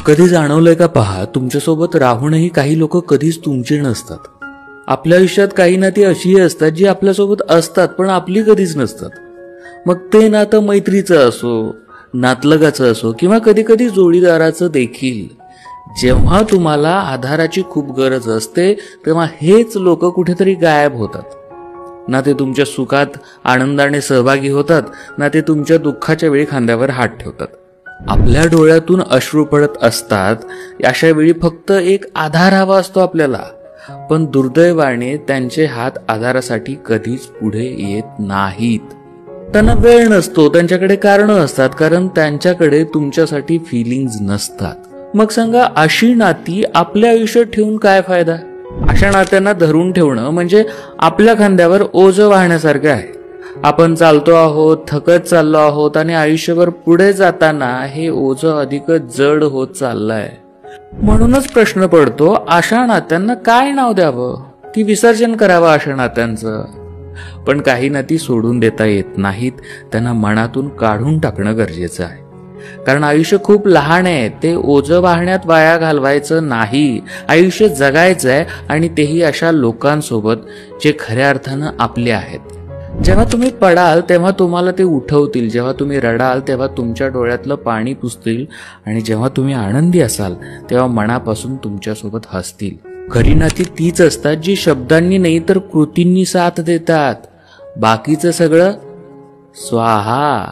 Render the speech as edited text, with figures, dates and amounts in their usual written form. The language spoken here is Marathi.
कधी जाणवलंय का पहा, तुमच्यासोबत राहूनही काही लोक कधीच तुमचे नसतात. आपल्या आयुष्यात काही नाती अशीही असतात जी आपल्यासोबत असतात पण आपली कधीच नसतात. मग ते नातं मैत्रीचं असो, नातलगाचं असो किंवा कधी कधी जोडीदाराचं देखील. जेव्हा तुम्हाला आधाराची खूप गरज असते तेव्हा हेच लोक कुठेतरी गायब होतात. ना ते तुमच्या सुखात आनंदाने सहभागी होतात, ना ते तुमच्या दुःखाच्या वेळी खांद्यावर हात ठेवतात. आपल्या डोळ्यातून अश्रू पडत असतात. अशा वेळी फक्त एक आधार हवा असतो आपल्याला, पण दुर्दैवाने त्यांचे हात आधारासाठी कधीच पुढे येत नाहीत. त्यांना वेळ नसतो, त्यांच्याकडे कारणं असतात, कारण त्यांच्याकडे तुमच्यासाठी फिलिंग्ज नसतात. मग सांगा, अशी नाती आपल्या आयुष्यात ठेवून काय फायदा? अशा नात्यांना धरून ठेवणं म्हणजे आपल्या खांद्यावर ओझं वाहण्यासारखं आहे. आपण चालतो आहोत, थकत चाललो आहोत आणि आयुष्यभर पुढे जाताना हे ओझं अधिकच जड होत चाललंय. म्हणूनच प्रश्न पडतो, अशा नात्यांना काय नाव द्यावं की विसर्जन करावं अशा नात्यांचं? पण काही नाती सोडून देता येत नाहीत, त्यांना मनातून काढून टाकणं गरजेचं आहे. कारण आयुष्य खूप लहान आहे, ते ओझं वाहण्यात वाया घालवायचं नाही. आयुष्य जगायचं आहे, आणि तेही अशा लोकांसोबत जे खऱ्या अर्थानं आपले आहेत. जेव्हा तुम्ही पडाल तेव्हा तुम्हाला ते उठवतील, जेव्हा तुम्ही रडाल तेव्हा तुमच्या डोळ्यातलं पाणी पुसतील, आणि जेव्हा तुम्ही आनंदी असाल तेव्हा मनापासून तुमच्यासोबत हसतील. खरी नाती तीच असतात जी शब्दांनी नाही तर कृतींनी साथ देतात. बाकीचं सगळं स्वाहा.